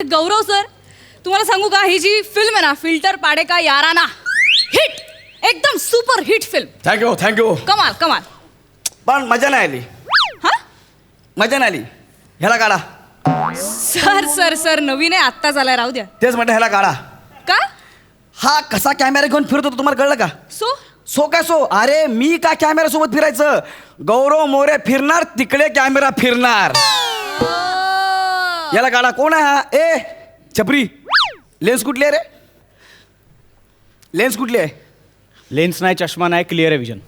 गौरव sir, तुम्हाला सांगू का, ही जी फिल्म आहे ना, फिल्टर पाडे का याराना, हिट, एकदम सुपर हिट फिल्म. थँक्यू. कमाल कमाल. पण मजा नाही आली. हा मजा नाही आली. ह्याला काढा. सर सर सर नवीन आहे, आत्ता झालाय, राहू द्या. तेच म्हणते, ह्याला काढा. का हा कसा कॅमेरा घेऊन फिरत होता तुम्हाला कळलं का? सो काय सो? अरे मी का कॅमेरा सोबत फिरायचं? गौरव मोरे फिरणार, तिकडे कॅमेरा फिरणार. याला काढा. कोण आहे हा? ए छपरी, लेन्स कुठली आहे रे? लेन्स कुठली आहे? लेन्स नाही, चष्मा नाही, क्लिअर आहे विजन.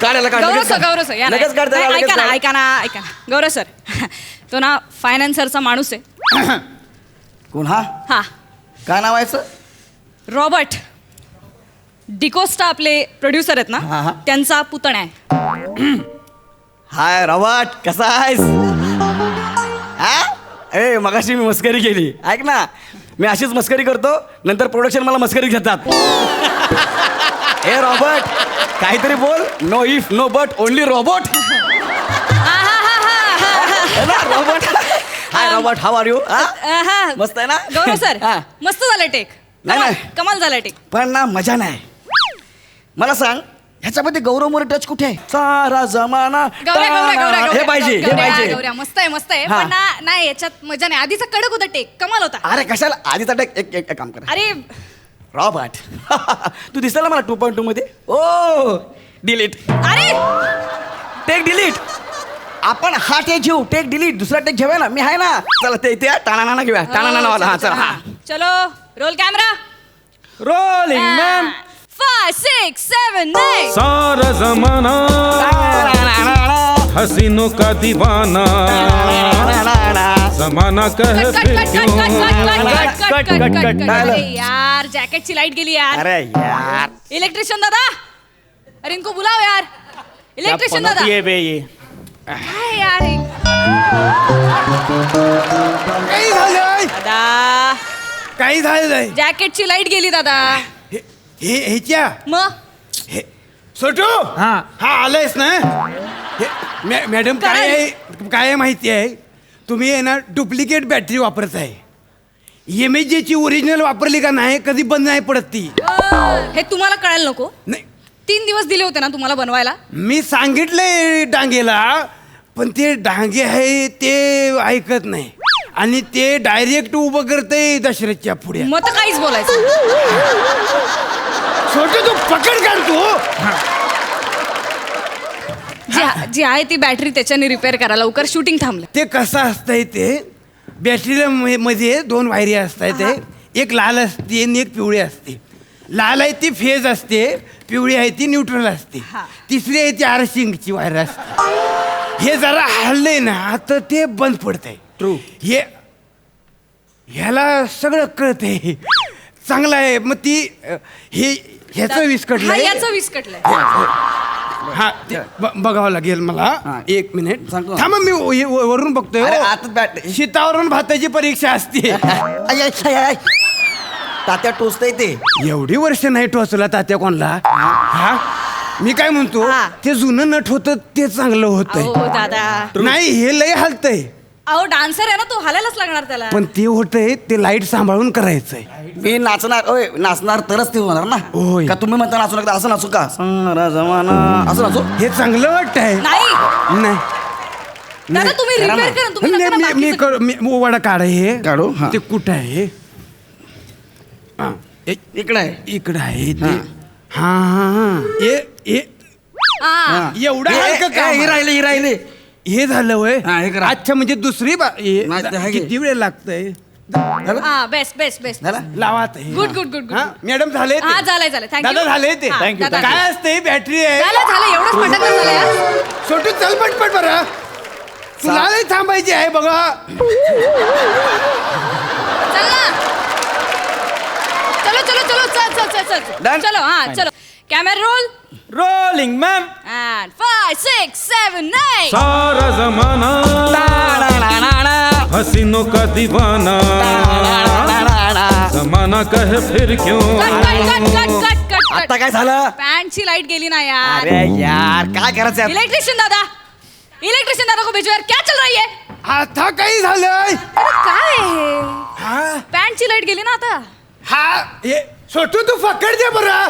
काढायला काढ. गौरव सर या लगेच काढ त्याला, लगेच काढ. ऐका ना गौरव सर, तो ना फायनान्सरचा माणूस आहे. कोण हा? हा, काय नाव आहे सर? रॉबर्ट डिकोस्टा, आपले प्रोड्युसर आहेत हा, ना, हा. त्यांचा पुतण्या आहे. हाय रॉबर्ट, कसा आहेस? ए मगाशी मी मस्करी केली. ऐक ना, मी अशीच मस्करी करतो, नंतर प्रोडक्शन मला मस्करी घेतात. ए रॉबर्ट, काहीतरी बोल. No if no but, only robot. Robert. Hi Robert, how are you? मस्त आहे ना? गौरव सर, हा. मस्त झालं टेक. नाही. कमाल झालं टेक. पण ना मजा नाही. मला सांग, ह्याच्यामध्ये गौरव मोरे टच कुठे आहे? सारा जमाना. हे पाहिजे, हे पाहिजे. गौऱ्या मस्त आहे हा. पण नाही, याच्यात मजा नाही. आधीचा कडक होता टेक, कमाल होता. अरे कशाला आधीचा टेक? एक काम करा. अरे रॉबर्ट, तू दिसला ना मला 2.2 मध्ये. ओ डिलीट. अरे टेक डिलीट. आपण हा टेक घेऊ, टेक डिलीट. दुसरा टेक घेऊया ना, मी आहे ना. चला ते इथे टाणाना घेऊया. टाणाना वाला. हा चला. हा चलो, रोल कॅमेरा. Rolling ma'am. 5 6 7 9. सारा जमाना हसीनों का दीवाना, जमाना कह फिर क्यों. अरे यार, जॅकेटची लाईट गेली यार. अरे यार, इलेक्ट्रिशियन दादा, अरे इनको बुलाओ यार. इलेक्ट्रिशियन दादा. ये बे ये. काय यार हे? काही झालंय? दादा, काही झालंय? जॅकेटची लाईट गेली दादा. हे ह्याच्या मग छोटू. हा. हा आलायस ना? मॅडम, काय? काय माहिती आहे, तुम्ही आहे ना डुप्लिकेट बॅटरी वापरत आहे. एमएचची ओरिजिनल वापरली का नाही, कधी बंद नाही पडत ती. हे तुम्हाला कळायला नको. नाही, 3 दिवस दिले होते ना तुम्हाला बनवायला. मी सांगितलंय डांगेला, पण ते डांगे आहे ते ऐकत नाही आणि ते डायरेक्ट उभं करते दशरथच्या पुढे. मग तर काहीच बोलायचं. छोटू तू पकड काढतो. जी आहे ती बॅटरी त्याच्याने रिपेअर करा लवकर, शूटिंग थांबलं. ते कसं असतंय, ते बॅटरीला मध्ये 2 वायरी असतात. ते एक लाल असते आणि एक पिवळी असते. लाल आहे ती फेज असते, पिवळी आहे ती न्यूट्रल असते, हा. तिसरी आहे ती आरशिंगची वायर असते. हे जरा हल्लंय ना तर ते बंद पडतंय. ट्रू. ह्याला सगळं कळतंय. चांगलं आहे. मग ती ह्याचं विस्कटलंय. याचं विस्कटलंय. हा ते बघावं लागेल मला. हा. 1 मिनिट सांगतो. थांबा, मी वरून बघतोय. अरे हो. आताच बॅट. शीतावरून भाताची परीक्षा असते. तात्या टोचतय ते. एवढी वर्ष नाही टोचला तात्या कोणला. हा, मी काय म्हणतो, हा. ते जुनं नट होतं ते चांगलं होतंय. अहो दादा, नाही हे लय हलतंय. अहो डान्सर आहे ना तो, हालायलाच लागणार त्याला. पण ते होतंय ते लाईट सांभाळून करायचंय. मी नाचणार. ओय नाचणार तरच ते होणार ना. होय. का तुम्ही म्हणता नाचू नका, असं नाचू का? सारा जमाना असं नाचू. हे चांगलं वाटतंय. नाही नाही दादा, तुम्ही करा रिपेअर ना. करा. तुम्ही नका ना मी बाकीचं. वडा काढ. हे काढू? हा. ते कुठं आहे? हा, इकडे आहे. इकडं आहे ते. हा हा हा. एवढं हे- हलकं हे- काम हे आहे. राहिले. हे झालं वय. हा, हे करा. अच्छा, म्हणजे दुसरी नाही, ते आहे की. किती वेळ लागतंय? झालं? हा, बेस्ट. झालं? लावात आहे. गुड. हा, मॅडम झाले ते? हा, झालंय. Thank you. दादा झाले ते? हा, Thank you, दादा, काय असते बॅटरी आहे. झालं एवढंच पटकन झालं यार. छोटू चल पटपट बरं. तुला नाही थांबायची आहे बघा. चल ना. चलो चल. Done? चलो हा चलो. Camera roll. Rolling ma'am. And 5 6 7 9. सारा जमाना हसीनों का दीवाना, जमाना कह फिर क्यों. कट. आता काय झालं? पॅन्टची लाईट गेली ना यार. अरे यार काय करायचं? इलेक्ट्रिशियन दादा को भेजो यार, क्या चल रही है? आता काही झालंय अरे काय हे हा पॅन्टची लाईट गेली ना आता. हा हे छोटू तू पकड दे बरं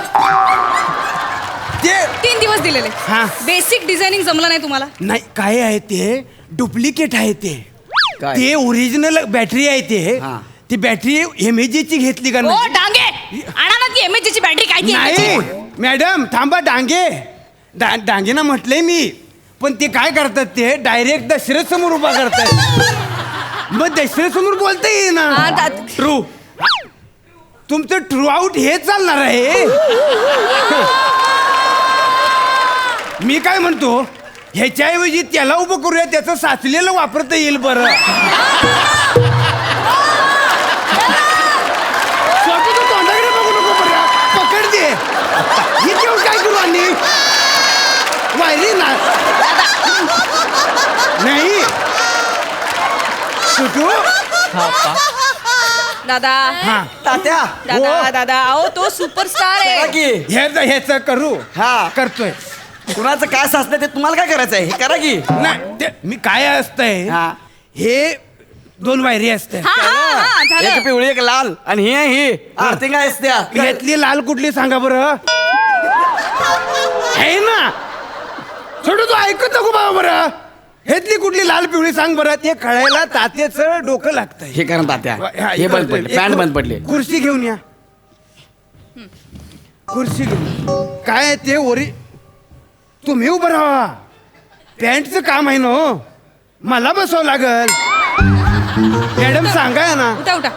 ते 3 दिवस दिलेले. हा. बेसिक डिझायनिंग जमलं नाही तुम्हाला. नाही काय आहे ते डुप्लिकेट आहे ते काय? ते ओरिजिनल बॅटरी आहे ते हा. ती बॅटरी एमएजीची घेतली का ओ नाही? डांगे आणा ना ती एमएचची बॅटरी. काय ती नाही MH? मॅडम थांबा डांगे डांगेना म्हटलंय मी पण ते काय करतात ते डायरेक्ट दशरथ समोर उभा करतात मग दशरथ समोर बोलता येईल हा, ना दा- ट्रू तुमचं ट्रू आउट हे चालणार आहे मी काय म्हणतो ह्याच्याऐवजी त्याला उभं करूया त्याचं साचलेलं वापरता येईल बरं छोटू तू तोंडाकडे बघू नको बरं पकड दे ही देऊ काय करू आणि वायरी ना नाही छोटू दादा हा तात्या दादा हो. दादा अहो तो सुपरस्टार करा आहे. की ह्याचं करू हा. करतोय कुणाचं काय साचलं ते तुम्हाला काय करायचं आहे हे करा की नाही ते मी काय असतंय हा. हे 2 वायरी असते हा हा हा झालं. एक पिवळी एक लाल आणि ही आर्थिंग आहेस त्या ह्यातली लाल कुठली सांगा बरं आहे ना छोटू तू ऐकत नको बाबा बरं ह्यातली कुठली लाल पिवळी सांग बरं ते कळायला तात्याचं डोकं लागतंय हे करा तात्या हा, हे बंद करतोय. पडले पॅन्ट बंद पडले खुर्ची घेऊन या खुर्ची घेऊन काय आहे ते ओरी तुम्ही उभं राहा पॅन्टचं काम आहे ना हो. मला बसावं लागल मॅडम सांगा ना उठा उठा.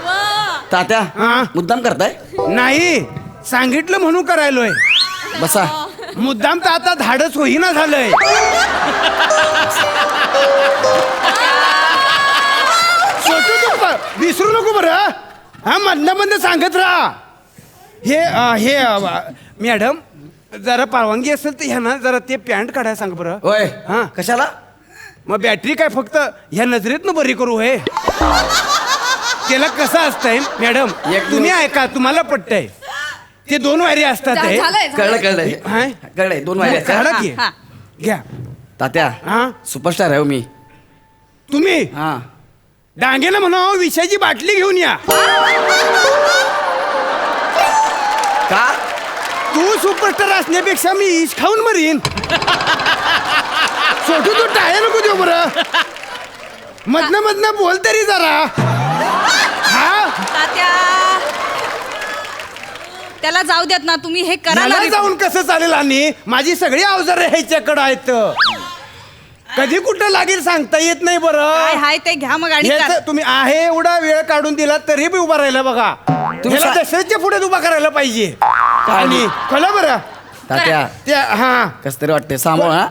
तात्या हा. मुद्दाम करताय नाही सांगितलं म्हणून करायलोय बसा मुद्दाम तर आता धाडच होईना झालंय छोटू तू विसरू नको बरं हा मधनं सांगत राहा हे मॅडम जरा परवानगी असेल तर ह्या ना जरा ते पॅन्ट काढायला सांग बरं होय हा. कशाला मग बॅटरी काय फक्त ह्या नजरेतनं बरी करू हे त्याला कसं असतंय मॅडम एक तुम्ही ऐका तुम्हाला पटतंय ते 2 वायरी असतात हे. झालंय कळलं झालंय. कळलं कळलंय 2 वायरे आहेत. काढा की हा, हा. घ्या तात्या हा सुपरस्टार आहे हो मी तुम्ही हा डांगेला म्हणा विषयाची बाटली घेऊन या का तू सुपरस्टार असण्यापेक्षा मी इश खाऊन मरीन छोटू तू टाळ्या नको देऊ बरं मधनं बोल तरी जरा हा तात्या त्याला जाऊ द्यात ना तुम्ही हे करा ना. मला जाऊन कसं चालेल आणि माझी सगळी अवजारं ह्याच्याकडं आहेत कधी कुठं लागेल सांगता येत नाही काय बरं हाय ते घ्या मग आणि ह्याचं करा. तुम्ही आहे एवढा वेळ काढून दिला तरी बी उभा राहिला बघा तुम्हाला सा- दशरथच्या पुढे उभा करायला पाहिजे आणि कळलं बरं तात्या त्या हा कस तरी वाटते सांभाळ हा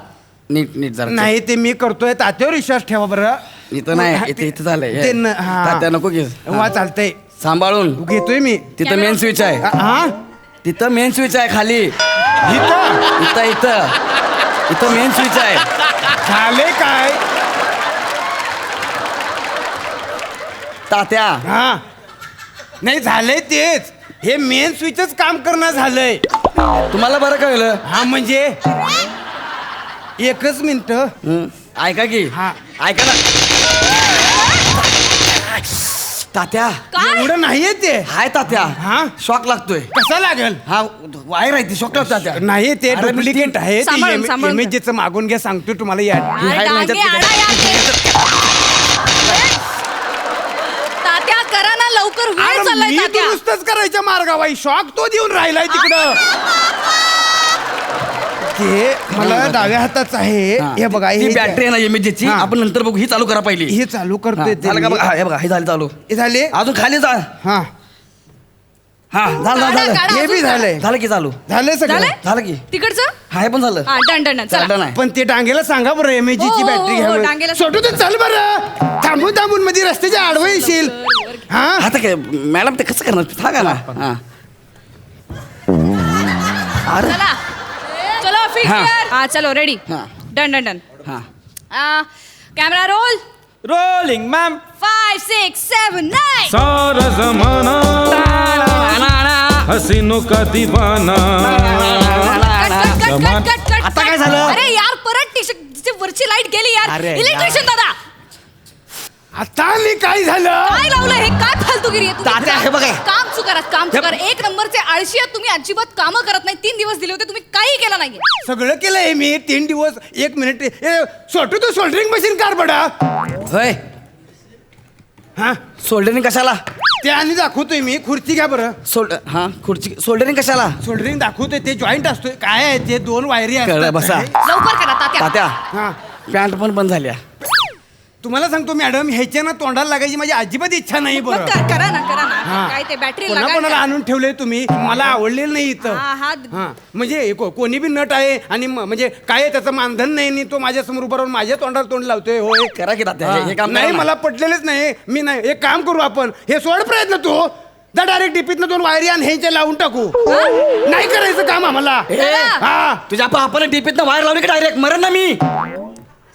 नीट नीट जरा नाही ते मी करतोय तात्यावर विश्वास ठेवा बरं इथं नाही इथे इथं झालंय ते न- हा. तात्या नको घे वा चालतंय सांभाळून घेतोय मी तिथं मेन स्विच आहे हा तिथं मेन स्विच आहे खाली इथं इथं इथं इथं मेन स्विच आहे झाले काय तात्या हा नाही झालंय तेच हे मेन स्विचच काम करणं झालंय तुम्हाला बरं कळलं हा म्हणजे एकच मिनिट ऐका की हा. ऐका ना तात्या काय एवढं नाहीये ते हाय तात्या हा? शॉक लागतोय कसा लागेल हा वायर आहे ती शॉक लागतो तात्या नाही ते अरे मी डुप्लिकेट ती- आहे सांभाळून- सांभाळून इमेजेचं मागून घ्या सांगतो तुम्हाला या ही अरे हाय डांगे, माझ्यात आणा या ते. तात्या करा ना लवकर वेळ अरे चाललाय मी तात्या. दुरुस्तच करायच्या मार्गावाई शॉक तो देऊन राहिलाय तिकडं ते मला डाव्या हाताचं आहे हा. हे बघा ती हे बॅटरी आहे ना इमेजची हा. आपण नंतर बघू ही चालू करा पहिली हे चालू हा, करतोय ते झालं का मी. बघा हे बघा हे झालं चालू हे झाले अजून खाली जा हा हा झालं काढा, झालं काढा, हे अजून बी करा. झालंय झालं की चालू झालंय सगळं झालंय? झालं की तिकडचं हा हे पण झालं हा डन डन डन. चला. डन आहे पण ते डांगेला सांगा बरं एमएजीची हो, हो, बॅटरी हो, घ्या डांगेला छोटू तर चल बरं थांबून थांबून मध्ये रस्त्याच्या आडवं येशील हा आता काय मॅडम ते कसं करणार सांगा ना हा अरे चला चलो फिट हा. हा चलो रेडी हा. डन डन डन हा कॅमेरा रोल रोलिंग मॅम 5 6 7 9 सारा जमाना हसीनों का दीवाना आता काय झालं? अरे यार परत टी-शर्ट वरची लाईट गेली यार अरे इलेक्ट्रिशियन दादा आता मी काय झालं काय लावलं हे? काय फालतूगिरी आहे तात्या, हे बघा. काम चुकारात काम चुकार. एक नंबरचे आळशी आहात तुम्ही. अजिबात कामं करत नाही. 3 दिवस दिले होते तुम्ही, काही केलं नाहीये. सगळं केलंय मी 3 दिवस 1 मिनिट सोटू तो सोल्डरिंग मशीन कार बडा होय हा सोल्डरिंग कशाला? ते आणि दाखवतोय मी. खुर्ची घ्या बरं. हा खुर्ची सोल्डरिंग कशाला? सोल्डरिंग दाखवतोय ते जॉईंट असतोय. काय आहे ते 2 वायरी कळलं, असतात. बसा. लवकर करा तात्या. तात्या हा पॅन्ट पण बंद झाल्या. तुम्हाला सांगतो मॅडम ह्याच्या ना तोंडाला लागायची माझी अजिबात इच्छा नाही मग बरं करा ना हा. काय ते बॅटरी कोणा कोणाला आणून ठेवलंय तुम्ही? मला आवडलेलं नाही इथं हा. हा म्हणजे कोणी बी नट आहे आणि म्हणजे काय आहे, त्याचं मानधन नाही आणि तो माझ्या समोर उभा राहून माझ्या तोंडाला तोंड लावतोय. होय करा की तात्या हे काम नाही करा ना. मला पटलेलंच नाही. मी नाही एक काम करू आपण हे सोड प्रयत्न तू डायरेक्ट डीपीतनं 2 वायरी आणि ह्याच्या लावून टाकू. नाही करायचं काम आम्हाला. हा तुझ्या बापाने डीपीत वायर लावली की डायरेक्ट मरण ना मी.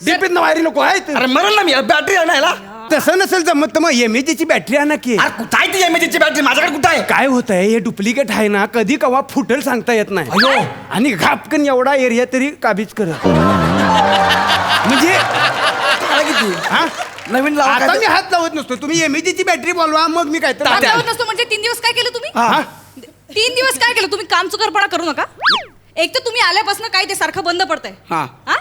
डीपीतनं वायरी नको आहे अरे मरण ना मी. बॅटरी आणायला तसं नसेल जमत तर मग एमएजीची बॅटरी आणा की. अरे कुठं आहे ती एमएजीची बॅटरी? माझ्याकडे कुठं आहे? काय होत आहे हे डुप्लिकेट आहे ना, कधी कवा फुटेल सांगता येत नाही. अयो. आणि घापकन एवढा एरिया तरी काबीज करत म्हणजे करा किती हा नवीन लावा आता काय मी ते? हात लावत नसतो. तुम्ही एमएजीची बॅटरी बोलवा मग मी काय तर काम लावत नसतो म्हणजे 3 दिवस काय केलं तुम्ही? हा. 3 दिवस काय केलं तुम्ही? काम चुकारपणा करू नका. एक तर तुम्ही आल्यापासून काय ते सारखं बंद पडतंय. हा. हा?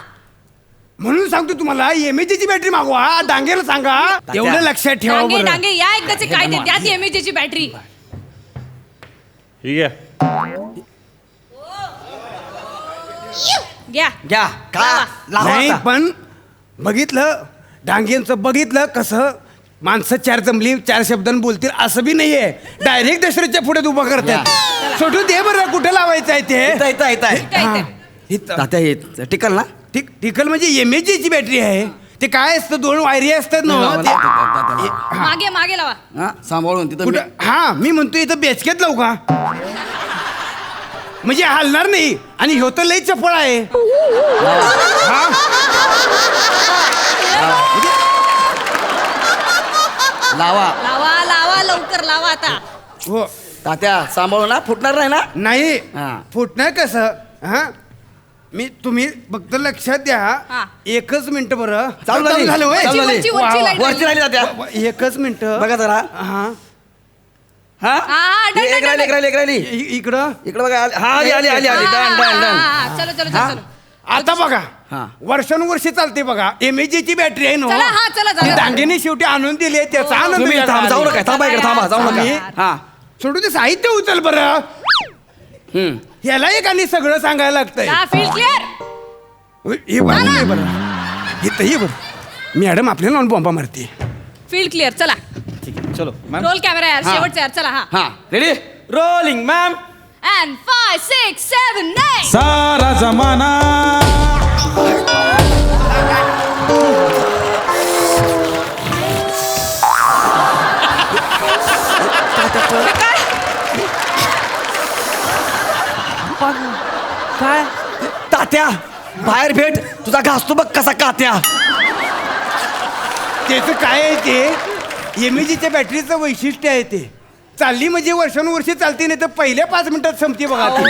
म्हणून सांगतो तुम्हाला एमएजीची बॅटरी मागवा. डांगेला सांगा एवढं लक्षात ठेवा डांगे बरं. डांगे या एकदाचे काय ते त्यात एमएजीची बॅटरी. ठीक आहे. घ्या घ्या का लावा नाही आता. पण बघितलं डांगेंचं बघितलं कसं माणसं 4 जमली 4 शब्दांनी बोलतील असं बी नाहीये. डायरेक्ट दशरथच्या पुढे उभा करतात. सोडून दे बरं कुठे लावायचं आहे ते. इथं, इथं, इथं आहे. काय ते? इथं. तात्या हे टिकल ना? टिकल म्हणजे एमएजीची बॅटरी आहे. ते काय असतं 2 वायरी असतात ना ते- मागे मागे लावा. हा सांभाळून तिथं कुठं हा मी म्हणतो इथं बेचक्यात लावू का? म्हणजे हलणार नाही. आणि ह्यो तर लई चपळ आहे. हा लावा लावा लावा लवकर लावा आता. हो तात्या सांभाळू ना. फुटणार नाही ना? नाही हा. फुटणार कसं हा मी तुम्ही फक्त लक्षात द्या. हा. 1च मिनिट बरं चालू झाली. झालं होय? चालू झाली. वरची वा, वा. लाईट वरची राहिली तात्या. 1च मिनिट बघा जरा. हा हा हा, डन, एक डन, राहिली डन. एक राहिली एक राहिली इकडं इकडे बघा हा आली आली आली आली डन डन डन. हा, चलो चलो हा? चलो. आता बघा हा. वर्षानुवर्षी चालते बघा. एमएजीची बॅटरी आहे चला, हा, चला, ती चला. डांगेने शेवटी आणून दिली त्याचा आनंद तुम्ही वेगळा थांब जाऊ आहे. नका. थांबा इकडे थांबा जाऊ आम्ही- नका. हा सोडू ते साहित्य उचल बरं. हम्म. ह्याला एक आणि सगळं सांगायला लागतंय. हा फील्ड क्लिअर. हे बरं हे बरं इथं हे बरं मॅडम आपल्याला लावून बॉम्बा मारते. Field clear. चला ठीक आहे चलो मॅम. रोल कॅमेरा यार. हा. शेवटचा यार. चला हा. हा रेडी. Rolling ma'am. And 5, 6, 7, 9. सारा जमाना काय तात्या बाहेर भेट तुझा घासतो बघ कसा कात्या. त्याचं काय आहे ते एमएजीच्या बॅटरीचं वैशिष्ट्य आहे ते. चालली म्हणजे वर्षानुवर्षी चालते नाही तर पहिल्या 5 मिनिटात संपते बघा ती.